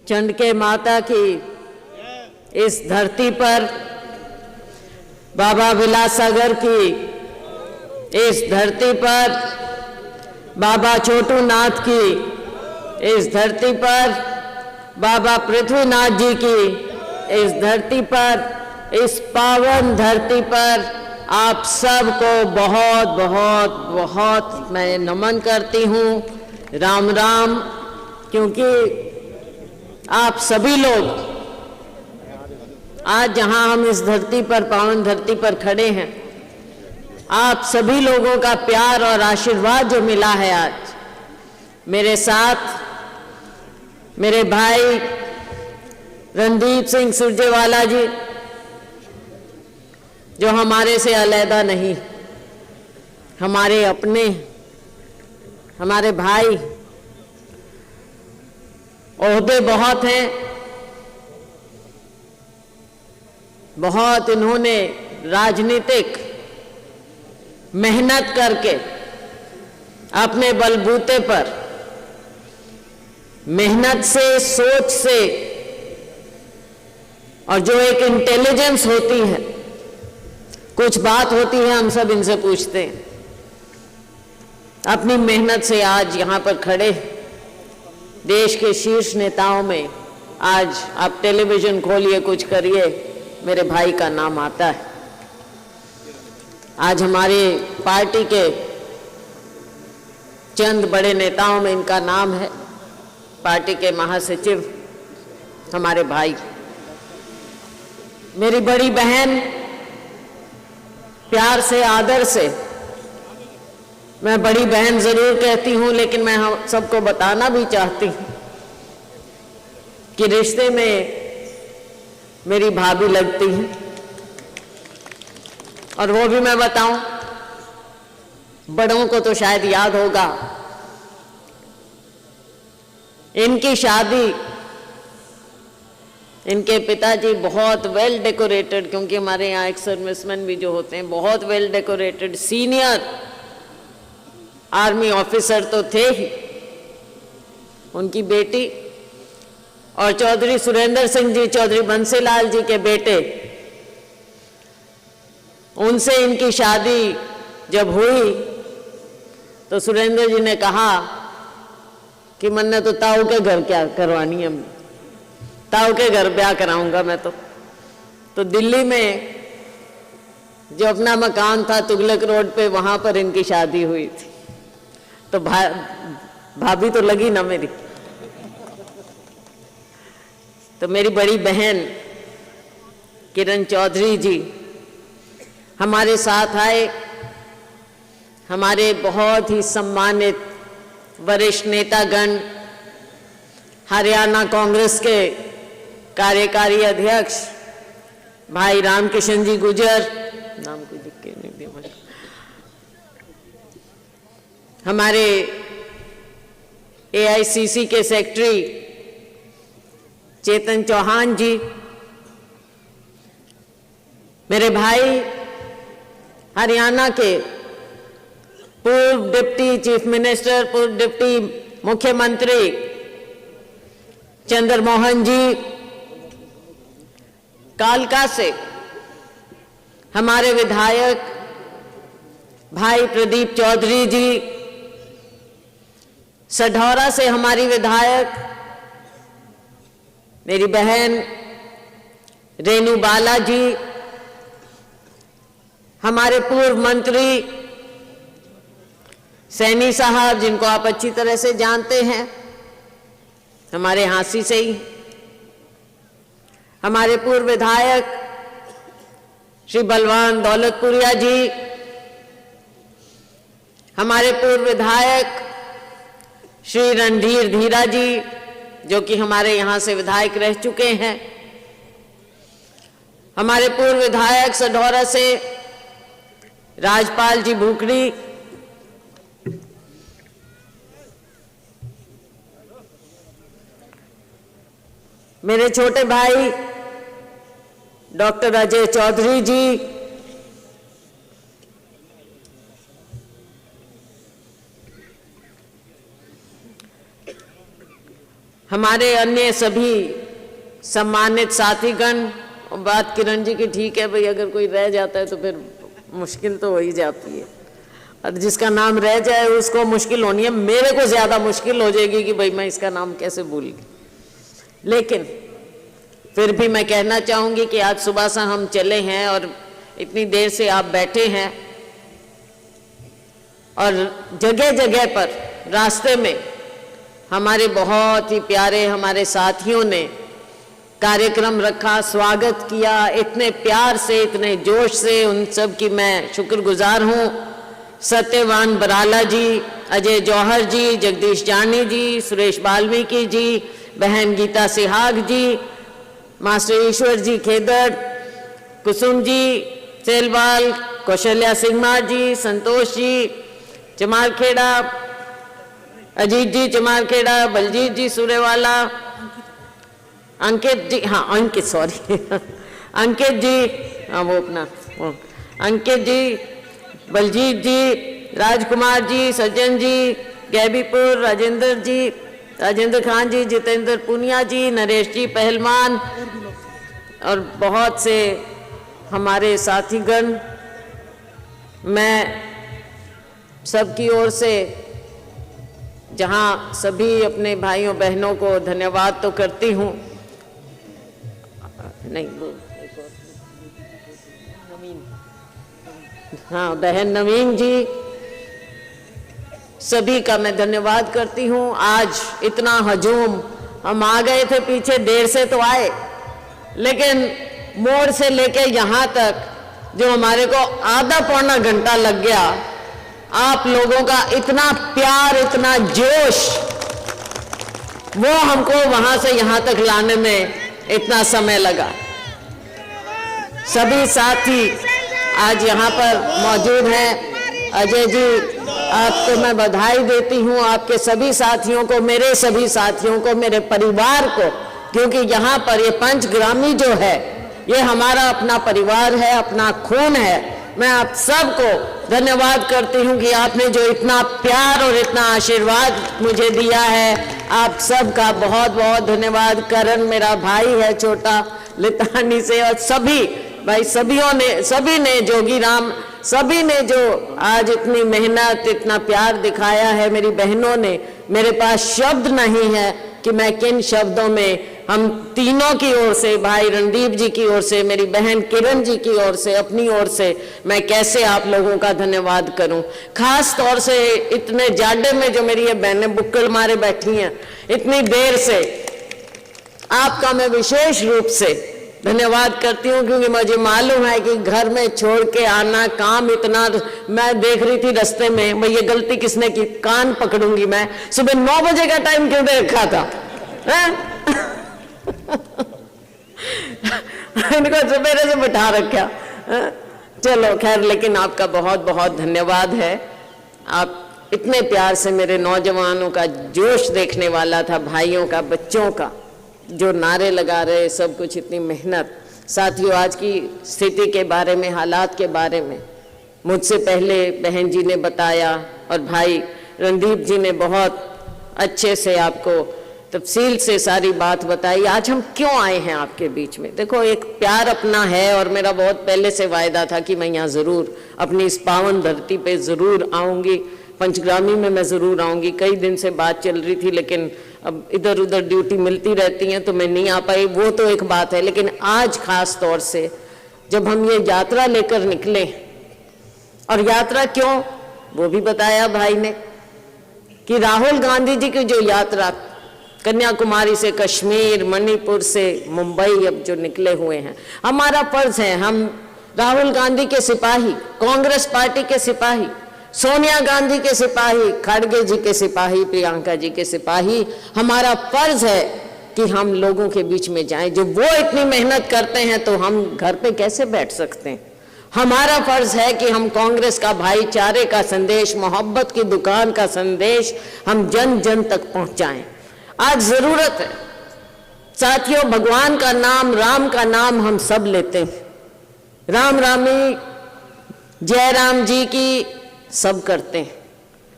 चंडके माता की इस धरती पर, बाबा विलासागर की इस धरती पर, बाबा छोटू नाथ की इस धरती पर, बाबा पृथ्वीनाथ जी की इस धरती पर, इस पावन धरती पर आप सबको बहुत बहुत बहुत मैं नमन करती हूँ। राम राम। क्योंकि आप सभी लोग आज जहाँ हम इस धरती पर, पावन धरती पर खड़े हैं, आप सभी लोगों का प्यार और आशीर्वाद जो मिला है आज मेरे साथ, मेरे भाई रणदीप सिंह सुरजेवाला जी जो हमारे से अलग नहीं, हमारे अपने, हमारे भाई, ओहदे बहुत हैं, बहुत इन्होंने राजनीतिक मेहनत करके अपने बलबूते पर, मेहनत से, सोच से, और जो एक इंटेलिजेंस होती है, कुछ बात होती है हम सब इनसे पूछते हैं, अपनी मेहनत से आज यहाँ पर खड़े देश के शीर्ष नेताओं में आज आप टेलीविजन खोलिए, कुछ करिए, मेरे भाई का नाम आता है। आज हमारी पार्टी के चंद बड़े नेताओं में इनका नाम है। पार्टी के महासचिव हमारे भाई, मेरी बड़ी बहन, प्यार से, आदर से मैं बड़ी बहन जरूर कहती हूं, लेकिन मैं हम सबको बताना भी चाहती हूं कि रिश्ते में मेरी भाभी लगती है, और वो भी मैं बताऊं, बड़ों को तो शायद याद होगा, इनकी शादी, इनके पिताजी बहुत वेल डेकोरेटेड, क्योंकि हमारे यहाँ एक सर्विसमैन भी जो होते हैं बहुत well decorated senior army officer तो थे ही, उनकी बेटी और चौधरी सुरेंद्र सिंह जी, चौधरी बंसीलाल जी के बेटे, उनसे इनकी शादी जब हुई तो सुरेंद्र जी ने कहा कि मन्ने तो ताऊ के घर क्या करवानी है, हमने ताऊ के घर ब्याह कराऊंगा मैं तो दिल्ली में जो अपना मकान था तुगलक रोड पे, वहां पर इनकी शादी हुई थी। तो भाभी तो लगी ना मेरी। तो मेरी बड़ी बहन किरण चौधरी जी हमारे साथ आए, हमारे बहुत ही सम्मानित वरिष्ठ नेतागण, हरियाणा कांग्रेस के कार्यकारी अध्यक्ष भाई रामकिशन जी गुर्जर, नाम को लिख के नहीं दिया, हमारे AICC के सेक्रेटरी चेतन चौहान जी, मेरे भाई हरियाणा के पूर्व डिप्टी चीफ मिनिस्टर, पूर्व डिप्टी मुख्यमंत्री चंद्रमोहन जी, कालका से हमारे विधायक भाई प्रदीप चौधरी जी, सढौरा से हमारी विधायक मेरी बहन रेणु बाला जी, हमारे पूर्व मंत्री सैनी साहब जिनको आप अच्छी तरह से जानते हैं, हमारे हांसी से ही, हमारे पूर्व विधायक श्री बलवान दौलतपुरिया जी, हमारे पूर्व विधायक श्री रणधीर धीरा जी जो कि हमारे यहाँ से विधायक रह चुके हैं, हमारे पूर्व विधायक सढौरा से राजपाल जी भूखड़ी, मेरे छोटे भाई डॉक्टर अजय चौधरी जी, हमारे अन्य सभी सम्मानित साथीगण, बात किरण जी की ठीक है भाई, अगर कोई रह जाता है तो फिर मुश्किल तो हो ही जाती है, और जिसका नाम रह जाए उसको मुश्किल होनी है, मेरे को ज़्यादा मुश्किल हो जाएगी कि भाई मैं इसका नाम कैसे भूल गई। लेकिन फिर भी मैं कहना चाहूँगी कि आज सुबह से हम चले हैं और इतनी देर से आप बैठे हैं, और जगह जगह पर रास्ते में हमारे बहुत ही प्यारे हमारे साथियों ने कार्यक्रम रखा, स्वागत किया इतने प्यार से, इतने जोश से, उन सब की मैं शुक्रगुजार हूँ। सत्यवान बराला जी, अजय जौहर जी, जगदीश जानी जी, सुरेश बाल्मीकि जी, बहन गीता सिहाग जी, मास्टर ईश्वर जी खेदड़, कुसुम जी सेलवाल, कौशल्या सिंगमार जी, संतोष जी चमारखेड़ा, अजीत जी चमारखेड़ा, बलजीत जी सूर्यवाला, अंकित जी, हाँ अंकित सॉरी अंकित जी, हाँ वो अपना अंकित जी, बलजीत जी, राजकुमार जी, सज्जन जी, गैबीपुर, राजेंद्र खान जी, जितेंद्र पुनिया जी, नरेश जी पहलवान, और बहुत से हमारे साथीगण। मैं सबकी ओर से जहाँ सभी अपने भाइयों बहनों को धन्यवाद तो करती हूँ, नहीं वो नवीन, हाँ बहन नवीन जी, सभी का मैं धन्यवाद करती हूँ। आज इतना हजूम, हम आ गए थे पीछे, देर से तो आए, लेकिन मोड़ से लेके यहाँ तक जो हमारे को आधा पौना घंटा लग गया, आप लोगों का इतना प्यार, इतना जोश, वो हमको वहां से यहाँ तक लाने में इतना समय लगा। सभी साथी आज यहाँ पर मौजूद हैं। अजय जी, आपको मैं बधाई देती हूँ, आपके सभी साथियों को, मेरे सभी साथियों को, मेरे परिवार को, क्योंकि यहाँ पर ये पंचग्रामी जो है ये हमारा अपना परिवार है, अपना खून है। मैं आप सबको धन्यवाद करती हूँ कि आपने जो इतना प्यार और इतना आशीर्वाद मुझे दिया है, आप सबका बहुत बहुत धन्यवाद। करण मेरा भाई है छोटा, लितानी से, और सभी भाई सभी ने जोगी राम, सभी ने जो आज इतनी मेहनत, इतना प्यार दिखाया है, मेरी बहनों ने, मेरे पास शब्द नहीं है कि मैं किन शब्दों में हम तीनों की ओर से, भाई रणदीप जी की ओर से, मेरी बहन किरण जी की ओर से, अपनी ओर से मैं कैसे आप लोगों का धन्यवाद करूं। खास तौर से इतने जाडे में जो मेरी ये बहनें बुक्कल मारे बैठी हैं इतनी देर से, आपका मैं विशेष रूप से धन्यवाद करती हूँ, क्योंकि मुझे मालूम है कि घर में छोड़ के आना, काम इतना, मैं देख रही थी रास्ते में, भाई ये गलती किसने की, कान पकड़ूंगी मैं, सुबह 9 बजे का टाइम क्यों दे रखा था इनको सवेरे से बिठा रखा। चलो खैर, लेकिन आपका बहुत बहुत धन्यवाद है। आप इतने प्यार से मेरे नौजवानों का जोश देखने वाला था, भाइयों का, बच्चों का, जो नारे लगा रहे, सब कुछ, इतनी मेहनत। साथियों, आज की स्थिति के बारे में, हालात के बारे में मुझसे पहले बहन जी ने बताया और भाई रणदीप जी ने बहुत अच्छे से आपको तफसील से सारी बात बताई। आज हम क्यों आए हैं आपके बीच में? देखो, एक प्यार अपना है, और मेरा बहुत पहले से वायदा था कि मैं यहाँ ज़रूर अपनी इस पावन धरती पे ज़रूर आऊँगी, पंचग्रामी में मैं ज़रूर आऊँगी। कई दिन से बात चल रही थी, लेकिन अब इधर उधर ड्यूटी मिलती रहती हैं तो मैं नहीं आ पाई, वो तो एक बात है। लेकिन आज खास तौर से जब हम ये यात्रा लेकर निकले, और यात्रा क्यों, वो भी बताया भाई ने, कि राहुल गांधी जी की जो यात्रा कन्याकुमारी से कश्मीर, मणिपुर से मुंबई अब जो निकले हुए हैं, हमारा फर्ज है, हम राहुल गांधी के सिपाही, कांग्रेस पार्टी के सिपाही, सोनिया गांधी के सिपाही, खड़गे जी के सिपाही, प्रियंका जी के सिपाही, हमारा फर्ज है कि हम लोगों के बीच में जाएं। जो वो इतनी मेहनत करते हैं तो हम घर पे कैसे बैठ सकते हैं? हमारा फर्ज है कि हम कांग्रेस का भाईचारे का संदेश, मोहब्बत की दुकान का संदेश हम जन जन तक पहुंचाएं। आज जरूरत है साथियों, भगवान का नाम, राम का नाम हम सब लेते हैं, राम रामी, जय राम जी की सब करते हैं।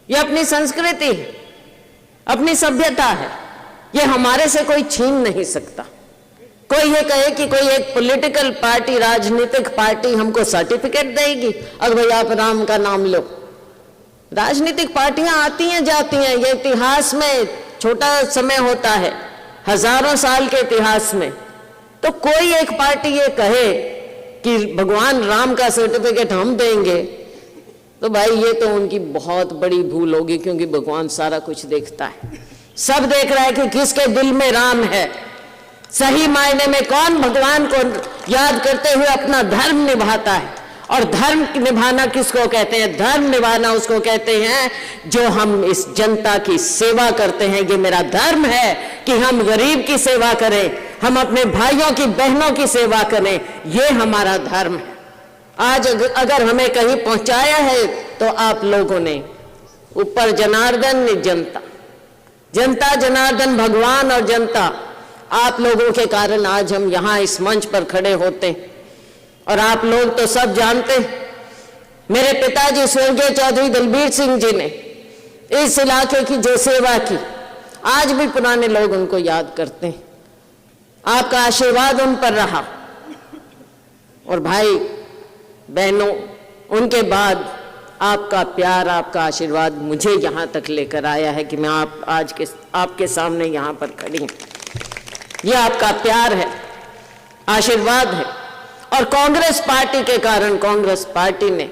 ये अपनी संस्कृति है, अपनी सभ्यता है, ये हमारे से कोई छीन नहीं सकता। कोई ये कहे कि कोई एक पॉलिटिकल पार्टी, राजनीतिक पार्टी हमको सर्टिफिकेट देगी, अब भाई आप राम का नाम लो। राजनीतिक पार्टियां आती हैं जाती हैं, ये इतिहास में छोटा समय होता है, हजारों साल के इतिहास में। तो कोई एक पार्टी ये कहे कि भगवान राम का सर्टिफिकेट हम देंगे, तो भाई ये तो उनकी बहुत बड़ी भूल होगी, क्योंकि भगवान सारा कुछ देखता है, सब देख रहा है कि किसके दिल में राम है। सही मायने में कौन भगवान को याद करते हुए अपना धर्म निभाता है। और धर्म निभाना किसको कहते हैं? धर्म निभाना उसको कहते हैं जो हम इस जनता की सेवा करते हैं। ये मेरा धर्म है कि हम गरीब की सेवा करें, हम अपने भाइयों की बहनों की सेवा करें, ये हमारा धर्म है। आज अगर हमें कहीं पहुंचाया है तो आप लोगों ने, ऊपर जनार्दन जनता, जनता जनार्दन भगवान और जनता, आप लोगों के कारण आज हम यहां इस मंच पर खड़े होते हैं। और आप लोग तो सब जानते, मेरे पिताजी स्वर्गीय चौधरी दलबीर सिंह जी ने इस इलाके की जो सेवा की, आज भी पुराने लोग उनको याद करते हैं। आपका आशीर्वाद उन पर रहा। और भाई बहनों, उनके बाद आपका प्यार, आपका आशीर्वाद मुझे यहाँ तक लेकर आया है कि मैं आज आपके सामने यहाँ पर खड़ी हूँ। ये आपका प्यार है, आशीर्वाद है। और कांग्रेस पार्टी के कारण, कांग्रेस पार्टी ने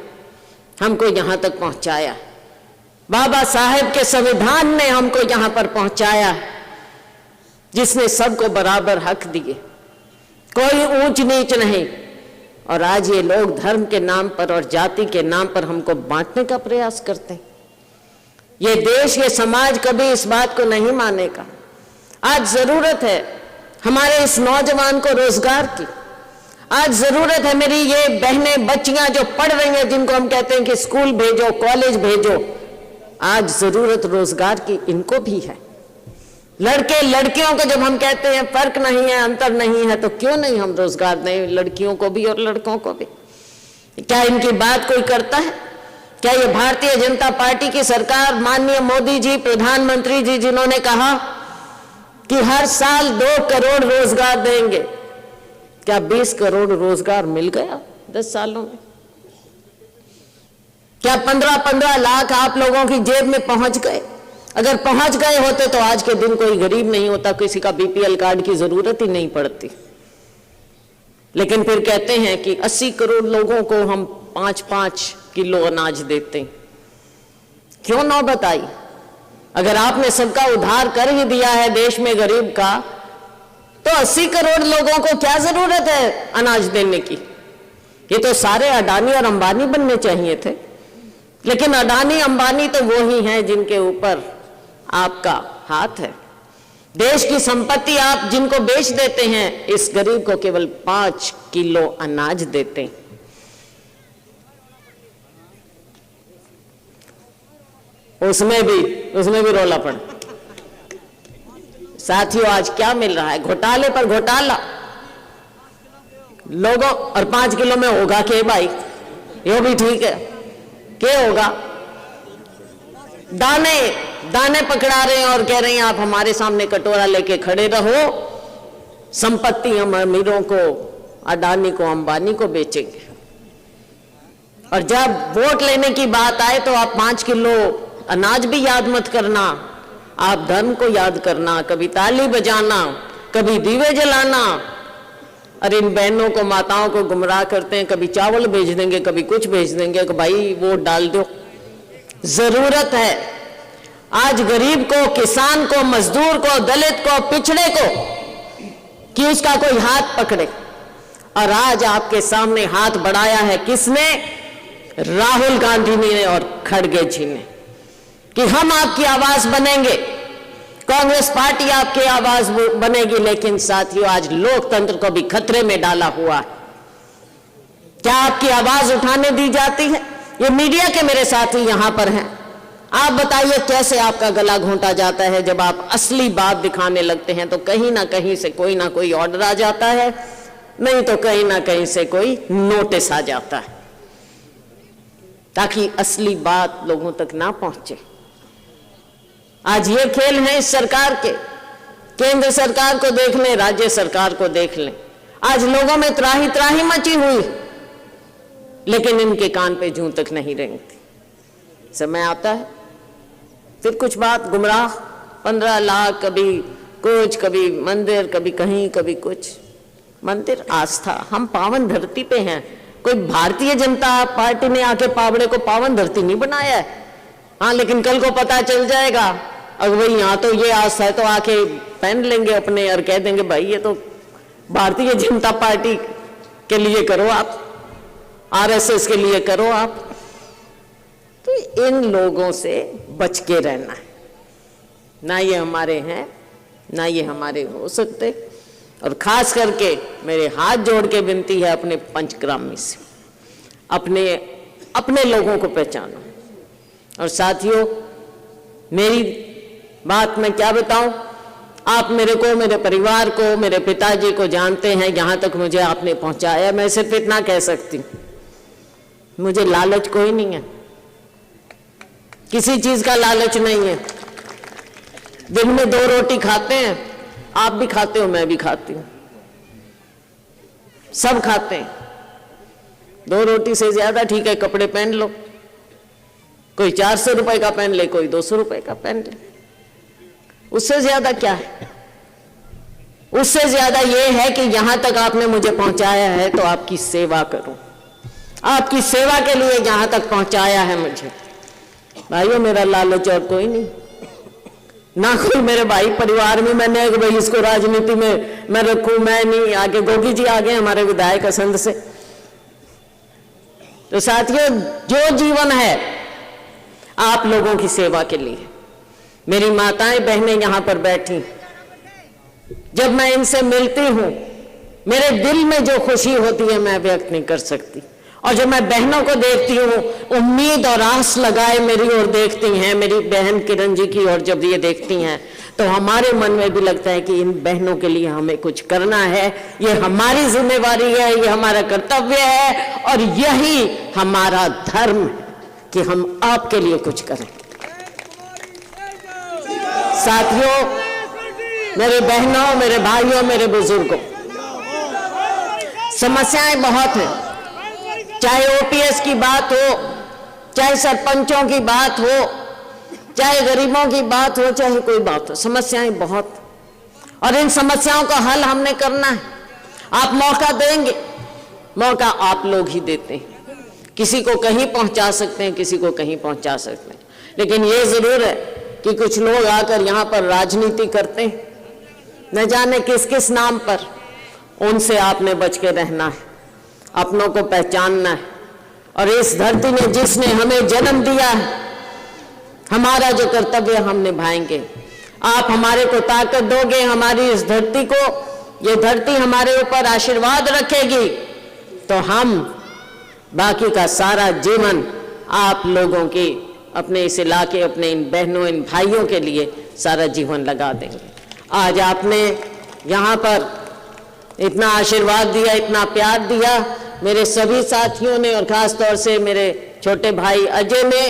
हमको यहाँ तक पहुँचाया। बाबा साहेब के संविधान ने हमको यहाँ पर पहुँचाया, जिसने सबको बराबर हक दिए, कोई ऊंच नीच नहीं। और आज ये लोग धर्म के नाम पर और जाति के नाम पर हमको बांटने का प्रयास करते हैं। ये देश, ये समाज कभी इस बात को नहीं मानेगा। आज जरूरत है हमारे इस नौजवान को रोजगार की। आज जरूरत है मेरी ये बहनें, बच्चियां जो पढ़ रही हैं, जिनको हम कहते हैं कि स्कूल भेजो, कॉलेज भेजो, आज जरूरत रोजगार की इनको भी है। लड़के लड़कियों को जब हम कहते हैं फर्क नहीं है, अंतर नहीं है, तो क्यों नहीं हम रोजगार दें लड़कियों को भी और लड़कों को भी? क्या इनकी बात कोई करता है? क्या ये भारतीय जनता पार्टी की सरकार, माननीय मोदी जी, प्रधानमंत्री जी, जिन्होंने कहा कि हर साल 2 करोड़ रोजगार देंगे, क्या 20 करोड़ रोजगार मिल गया 10 सालों में? क्या 15-15 लाख आप लोगों की जेब में पहुंच गए? अगर पहुंच गए होते तो आज के दिन कोई गरीब नहीं होता, किसी का बीपीएल कार्ड की जरूरत ही नहीं पड़ती। लेकिन फिर कहते हैं कि 80 करोड़ लोगों को हम 5-5 किलो अनाज देते हैं। क्यों नौबत आई? अगर आपने सबका उद्धार कर ही दिया है देश में गरीब का, तो 80 करोड़ लोगों को क्या जरूरत है अनाज देने की? ये तो सारे अडानी और अंबानी बनने चाहिए थे। लेकिन अडानी अंबानी तो वो ही हैं जिनके ऊपर आपका हाथ है। देश की संपत्ति आप जिनको बेच देते हैं, इस गरीब को केवल 5 किलो अनाज देते हैं। उसमें भी रौला पड़ा। साथियों, आज क्या मिल रहा है? घोटाले पर घोटाला लोगों। और 5 किलो में होगा के भाई? ये भी ठीक है, क्या होगा? दाने पकड़ा रहे हैं और कह रहे हैं आप हमारे सामने कटोरा लेके खड़े रहो, संपत्ति हम अमीरों को, अडानी को, अंबानी को बेचेंगे। और जब वोट लेने की बात आए तो आप 5 किलो अनाज भी याद मत करना, आप धर्म को याद करना, कभी ताली बजाना, कभी दीवे जलाना। और इन बहनों को, माताओं को गुमराह करते हैं, कभी चावल भेज देंगे, कभी कुछ भेज देंगे कि भाई वोट डाल दो। जरूरत है आज गरीब को, किसान को, मजदूर को, दलित को, पिछड़े को, कि उसका कोई हाथ पकड़े। और आज आपके सामने हाथ बढ़ाया है किसने? राहुल गांधी ने और खड़गे जी ने, कि हम आपकी आवाज बनेंगे, कांग्रेस पार्टी आपकी आवाज बनेगी। लेकिन साथियों, आज लोकतंत्र को भी खतरे में डाला हुआ है। क्या आपकी आवाज उठाने दी जाती है? ये मीडिया के मेरे साथी यहां पर हैं, आप बताइए कैसे आपका गला घोंटा जाता है? जब आप असली बात दिखाने लगते हैं तो कहीं ना कहीं से कोई ना कोई ऑर्डर आ जाता है, नहीं तो कहीं ना कहीं से कोई नोटिस आ जाता है, ताकि असली बात लोगों तक ना पहुंचे। आज ये खेल है इस सरकार के केंद्र सरकार को देख लें, राज्य सरकार को देख लें, आज लोगों में त्राही त्राही मची हुई, लेकिन इनके कान पे जूं तक नहीं रेंगती। समय आता है फिर कुछ बात गुमराह, 15 लाख, कभी कुछ, कभी मंदिर, कभी कहीं, कभी कुछ। मंदिर आस्था, हम पावन धरती पे हैं। कोई भारतीय जनता पार्टी ने आके पावड़े को पावन धरती नहीं बनाया है। हाँ, लेकिन कल को पता चल जाएगा, अगर भाई यहाँ तो ये आस्था है, तो आके पहन लेंगे अपने और कह देंगे भाई ये तो भारतीय जनता पार्टी के लिए करो आप, आरएसएस के लिए करो आप। तो इन लोगों से बच के रहना है, ना ये हमारे हैं ना ये हमारे हो सकते। और खास करके मेरे हाथ जोड़ के विनती है अपने पंचग्रामी से, अपने लोगों को पहचानो। और साथियों, मेरी बात मैं क्या बताऊं, आप मेरे को, मेरे परिवार को, मेरे पिताजी को जानते हैं, यहां तक मुझे आपने पहुंचाया। मैं सिर्फ इतना कह सकती हूं, मुझे लालच कोई नहीं है, किसी चीज का लालच नहीं है। दिन में 2 रोटी खाते हैं, आप भी खाते हो, मैं भी खाती हूं, सब खाते हैं। 2 रोटी से ज्यादा ठीक है कपड़े पहन लो, कोई 400 रुपए का पहन ले, कोई 200 रुपए का पहन ले, उससे ज्यादा क्या है? उससे ज्यादा ये है कि यहां तक आपने मुझे पहुंचाया है तो आपकी सेवा करूं, आपकी सेवा के लिए यहां तक पहुंचाया है मुझे। भाइयों, मेरा लालच और कोई नहीं, ना कोई मेरे भाई परिवार में मैंने कि भाई इसको राजनीति में मैं रखूं, मैं नहीं। आगे गोगी जी आ गए हमारे विधायक असंध से। तो साथियों, जो जीवन है आप लोगों की सेवा के लिए। मेरी माताएं बहनें यहां पर बैठी, जब मैं इनसे मिलती हूं मेरे दिल में जो खुशी होती है मैं व्यक्त नहीं कर सकती। और जब मैं बहनों को देखती हूँ, उम्मीद और आस लगाए मेरी ओर देखती हैं, मेरी बहन किरण जी की ओर जब ये देखती हैं, तो हमारे मन में भी लगता है कि इन बहनों के लिए हमें कुछ करना है, ये हमारी जिम्मेवारी है, ये हमारा कर्तव्य है, और यही हमारा धर्म है कि हम आपके लिए कुछ करें। साथियों, मेरे बहनों, मेरे भाइयों, मेरे बुजुर्गों, समस्याएं बहुत हैं, चाहे ओपीएस की बात हो, चाहे सरपंचों की बात हो, चाहे गरीबों की बात हो, चाहे कोई बात हो, समस्याएं बहुत। और इन समस्याओं का हल हमने करना है। आप मौका देंगे, मौका आप लोग ही देते हैं। किसी को कहीं पहुंचा सकते हैं, किसी को कहीं पहुंचा सकते हैं, लेकिन ये जरूर है कि कुछ लोग आकर यहां पर राजनीति करते हैं, न जाने किस किस नाम पर। उनसे आपने बच के रहना है, अपनों को पहचानना है। और इस धरती में जिसने हमें जन्म दिया है, हमारा जो कर्तव्य हम निभाएंगे। आप हमारे को ताकत दोगे, हमारी इस धरती को, ये धरती हमारे ऊपर आशीर्वाद रखेगी, तो हम बाकी का सारा जीवन आप लोगों की, अपने इस इलाके, अपने इन बहनों, इन भाइयों के लिए सारा जीवन लगा देंगे। आज आपने यहाँ पर इतना आशीर्वाद दिया, इतना प्यार दिया, मेरे सभी साथियों ने और खास तौर से मेरे छोटे भाई अजय ने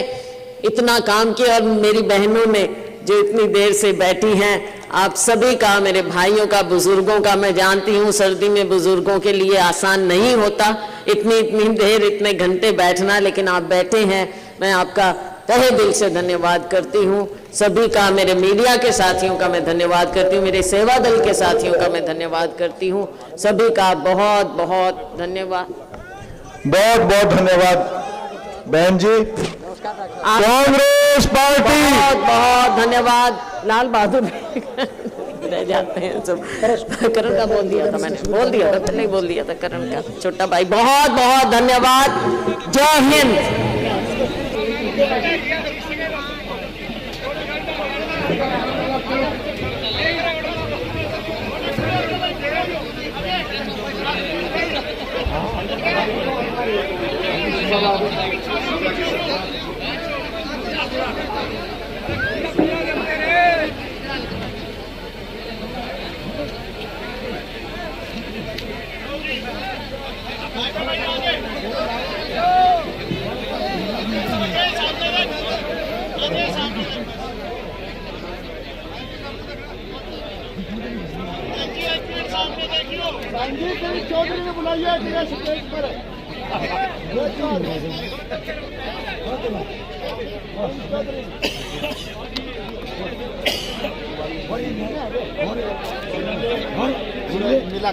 इतना काम किया, और मेरी बहनों ने जो इतनी देर से बैठी हैं, आप सभी का, मेरे भाइयों का, बुजुर्गों का, मैं जानती हूँ सर्दी में बुजुर्गों के लिए आसान नहीं होता इतनी देर, इतने घंटे बैठना, लेकिन आप बैठे हैं। मैं आपका तहे दिल से धन्यवाद करती हूँ। सभी का, मेरे मीडिया के साथियों का मैं धन्यवाद करती हूँ, मेरे सेवा दल के साथियों का मैं धन्यवाद करती हूँ। सभी का बहुत बहुत धन्यवाद। बहुत बहुत धन्यवाद बहन जी। कांग्रेस पार्टी बहुत बहुत धन्यवाद। लाल बहादुर रह जाते हैं सब। करण का बोल दिया था मैंने, बोल दिया था, पहले ही बोल दिया था करण का छोटा भाई। बहुत बहुत धन्यवाद। जय हिंद। चौधरी ने बुलाइए स्टेज पर। मिला